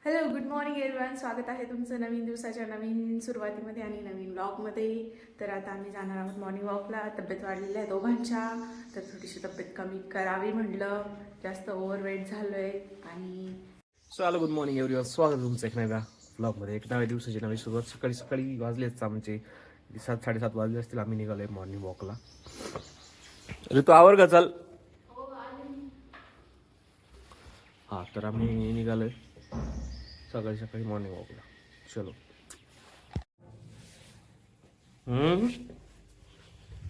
Hello good morning everyone. स्वागत आहे तुमचं नवीन दिवसाच्या नवीन सुरुवातीमध्ये आणि नवीन व्लॉगमध्ये. तर आता आम्ही जाणार आहोत मॉर्निंग वॉकला. तब्येत वाढलेल्या आहे दोघांच्या, तर थोडीशी तब्येत कमी करावी म्हटलं, जास्त ओव्हरवेट झालो आहे. आणि हॅलो गुड मॉर्निंग एव्हरीवन. स्वागत आहे तुमचं एक नव्या व्लॉगमध्ये. एक नव्या दिवसाची नवी सुरुवात. सकाळी सकाळी वाजलेच आमचे 7-7:30 वाजले असतील. आम्ही निघालोय मॉर्निंग वॉकला. ऋतू आवर का चाल. हा तर आम्ही निघालोय सकाळी सकाळी मॉर्निंग वॉकला. चलो.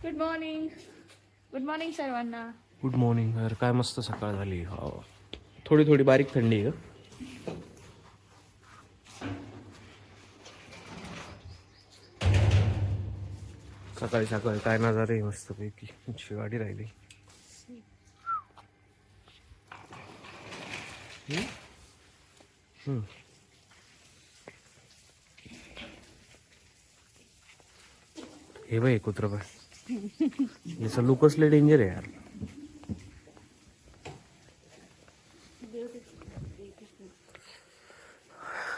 Good morning. गुड मॉर्निंग सर्वांना. Good morning. यार काय मस्त सकाळ झाली. हो, थोडी थोडी बारीक थंडी आहे का. सकाळी सकाळी काय नजारे मस्त पैकी. गाडी राहिली. हे बाई कुत्र बाय, याचा लुकच लय डेंजर आहे यार.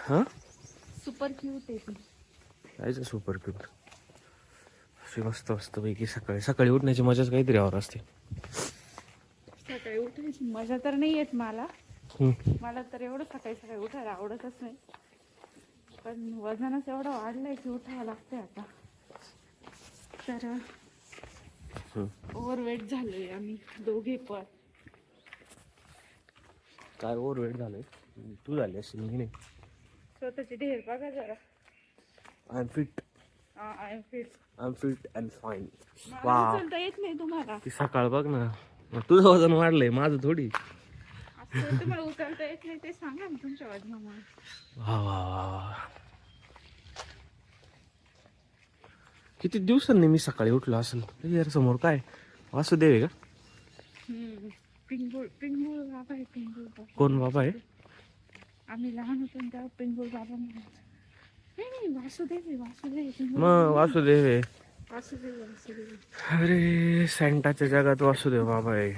हा सुपर क्यूट आहे. कायचं सुपर क्यूट. अशी मस्त मस्त पैकी सकाळी सकाळी उठण्याची मजाच काहीतरी और असते. सकाळी उठायची मजा तर नाही येत मला. मला तर एवढं सकाळी सकाळी उठायला आवडतच नाही. पण वजनच एवढं वाढलंय की उठायला लागते आता. तर ओव्हरवेट झालोय आम्ही दोघे पण. काय ओव्हरवेट झालंय तू झाली असेल, मी नाही. स्वतःची ढेर बघा जरा. I am fit. I am fit. I am fit and fine. मला उचलता येत नाही तुम्हाला. ती सकाळ बघ ना, तुझं वजन वाढलंय, माझं थोडी. असं तुम्हाला उचलता येत नाही ते सांगा ना तुमच्या वजनामुळे. वा वा वा. किती दिवसांनी मी सकाळी उठलो असेल. यार समोर काय वासुदेव आहे का. पिंगुळ पिंगुळ बाबा आहे. पिंगुळ बाबा. कोण बाबा आहे. आम्ही लहान होतो तेव्हा पिंगुळ बाबा म्हणायचो. नाही वासुदेव आहे. वासुदेव मग वासुदेव आहे. वासुदेव वासुदेव. अरे सँटाच्या जगात वासुदेव बाबा आहे.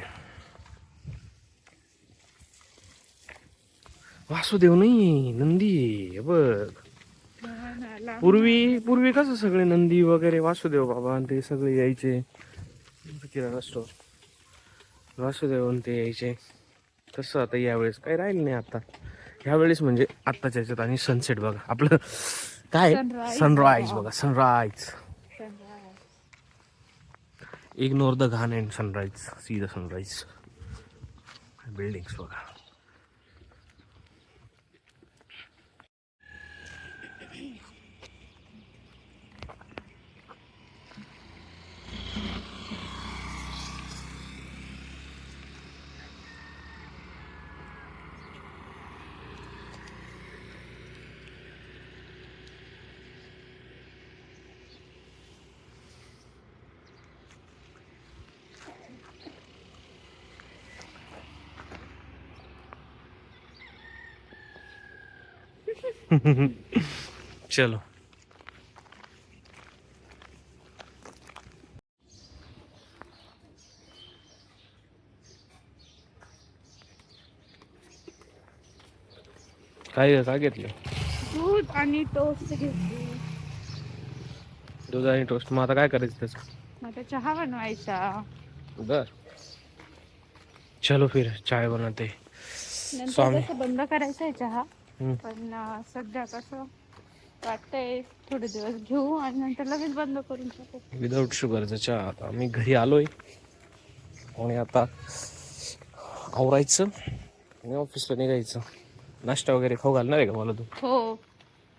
वासुदेव नाही, नंदी आहे बघ. पूर्वी कसं सगळे नंदी वगैरे वासुदेव बाबा आणि ते सगळे यायचे किराणा स्टोर. वासुदेव आणि ते यायचे. तसं आता यावेळेस काही राहिलं नाही. आता ह्यावेळेस म्हणजे आत्ताच्या याच्यात. आणि सनसेट बघा आपलं काय, सनराईज बघा. सनराईज. इग्नोर द घान and sunrise, see the sunrise. Buildings बघा. चलो. काय घेतलं. दूध आणि टोस्ट घेतली. दूध आणि टोस्ट. मग आता काय करायचं त्याचं. आता चहा बनवायचा. बर चलो फिर चाय बनवते. नंतर कसं बंद करायचा आहे चहा. पण सध्या कसं वाटतंय थोडे दिवस घेऊ आणि नंतर लगेच बंद करून टाकू. विदाऊट शुगरचा चहा. आता आम्ही घरी आलोय आणि आता आवरायचं आणि ऑफिसला निघायचं. नाश्ता वगैरे खाऊ घालणार आहे का मला तू. हो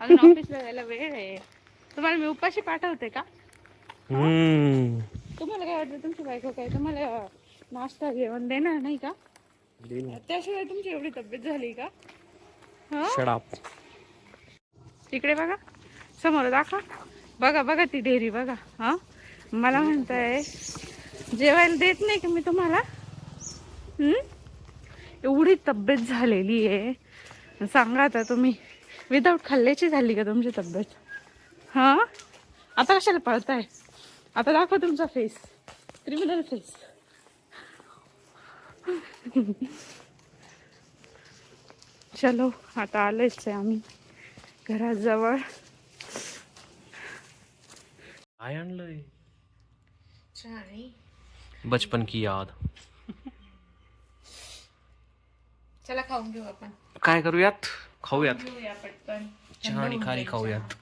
अजून ऑफिसला जायला वेळ आहे. तुम्हाला मी उपाशी पाठवते का. तुम्हाला काय वाटतं तुमची बायको काय तुम्हाला नाश्ता जेवण देणार नाही का. त्याशिवाय तुमची एवढी तब्येत झाली का. Shut up. तिकडे बघा समोर दाखवा. बघा बघा ती डेअरी बघा. हा मला म्हणताय जेवायला देत नाही का मी तुम्हाला. एवढी तब्येत झालेली आहे. सांगा आता तुम्ही विदाऊट खाल्ल्याची झाली का तुमची तब्येत. हा आता कशाला पळताय. आता दाखवा तुमचा फेस. Criminal face. चलो आता आलोच आहे आम्ही घराजवळ. काय आणलंय? चाय. बचपन की याद. चला खाऊन घेऊ आपण. काय करूयात? खाऊयात. घेऊया पटकन. चहा आणि खारी खाऊयात.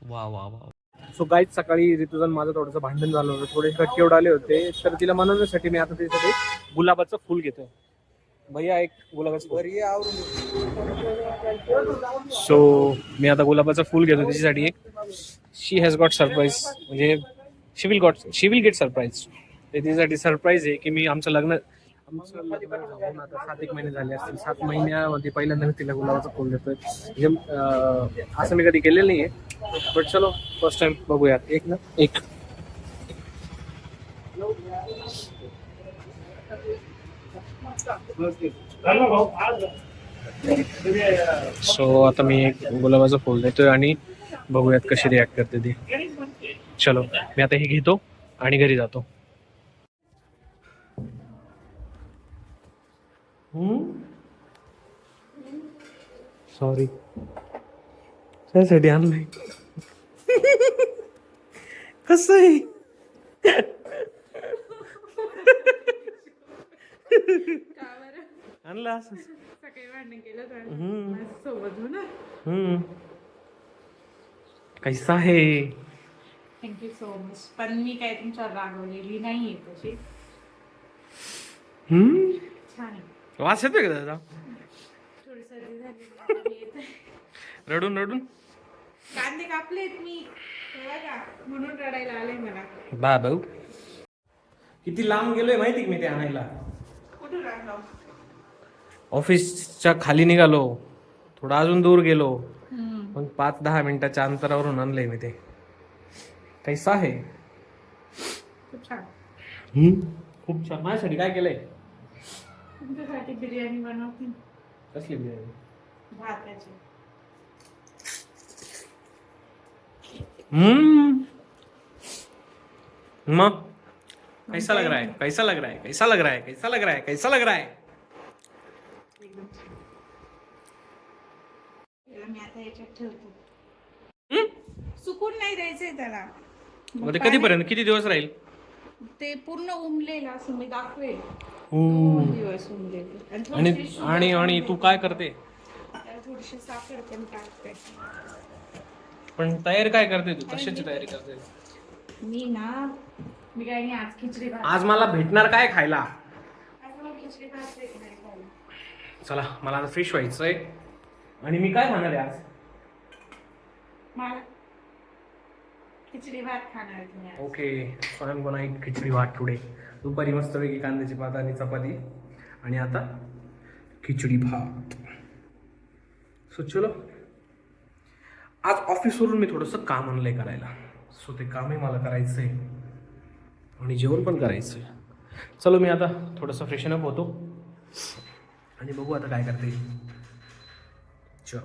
वा वा वा. सो गाईच सकाळी ऋतुजन माझं थोडंसं भांडण झालं होतं, थोडे रट्टे उडाले होते, तर तिला मनवण्यासाठी मी आता त्याच्यासाठी गुलाबाचं फुल घेतोय. भैया एक गुलाबाचं फुल. सो मी आता गुलाबाचं फुल घेतो त्याच्यासाठी एक. शी हॅज गॉट सरप्राईज, म्हणजे शी विल गेट सरप्राईज. त्याच्यासाठी सरप्राईज आहे की मी आमचं लग्न जाऊन आता 7 एक महिने झाले असतील. 7 महिन्यामध्ये पहिल्यांदा मी तिला गुलाबाचं फुल देतोय. म्हणजे असं मी कधी केलेलं नाहीये, बट चलो फर्स्ट टाइम बघूयात. एक ना एक. सो आता मी एक गुलाबाचं फुल देतोय आणि बघूयात कशी रिॲक्ट करते ती. चलो मी आता हे घेतो आणि घरी जातो. सॉरी, त्यासाठी आणलंय. कसं आहे? आणलं असं सकाळी भांडण केलं सोबत हो ना. कैसा आहे? Thank you so much. पण मी काय तुमच्यावर रागवलेली नाहीये तशी. छान आहे. वास येतोय का त्याचा? थोडी सर्दी झाली. रडून रडून कांदे कापलेत मी म्हणून रडायला आले मला. बा भाऊ किती लांब गेलोय माहिती का मी ते आणायला. कुठून आणलं? ऑफिसच्या खाली निघालो, थोडा अजून दूर गेलो, मग 5-10 मिनिटाच्या अंतरावरून आणलंय मी ते. कैसा आहे? खूप छान. खूप छान. माझ्यासाठी काय केलंय? तुमच्यासाठी बिर्याणी बनवते. कसली बिर्याणी? भाताची. मग कैसा लग रहा है? कैसा लग रहा है? कैसा लग रहा है? कैसा लग रहा है? कैसा लग रहा है? एकदम छान. मी आता याच्यात ठेवतो. सुकून नाही द्यायचंय त्याला. मग ते कधीपर्यंत, किती दिवस राहील ते? पूर्ण उमलेलं असं मी दाखवेल. दिवस उमलेले. आणि आणि तू काय करते? थोडीशी साखर पण टाकते. पण तयारी काय करते तू? कशाची तयारी करते? मी काय नाही, आज खिचडी भात. आज मला भेटणार काय खायला? आज मला खिचडी भात भेटणार खायला. चला मला आता फ्रेश व्हायचंय. आणि मी काय खाणार आहे आज? मला खिचडी भात खाणार आहे तुम्ही. Okay, so I am gonna eat khichdi bhaat today. दुपारी मस्तपैकी कांद्याची भात आणि चपाती, आणि आता खिचडी भात. सो चलो, आज ऑफिसवरून मी थोडंसं काम आणलंय करायला. सो ते कामही मला करायचंय आणि जेवण पण करायचंय. चलो मी आता थोडंसं फ्रेशन अप होतो आणि बघू आता काय करते. चलो.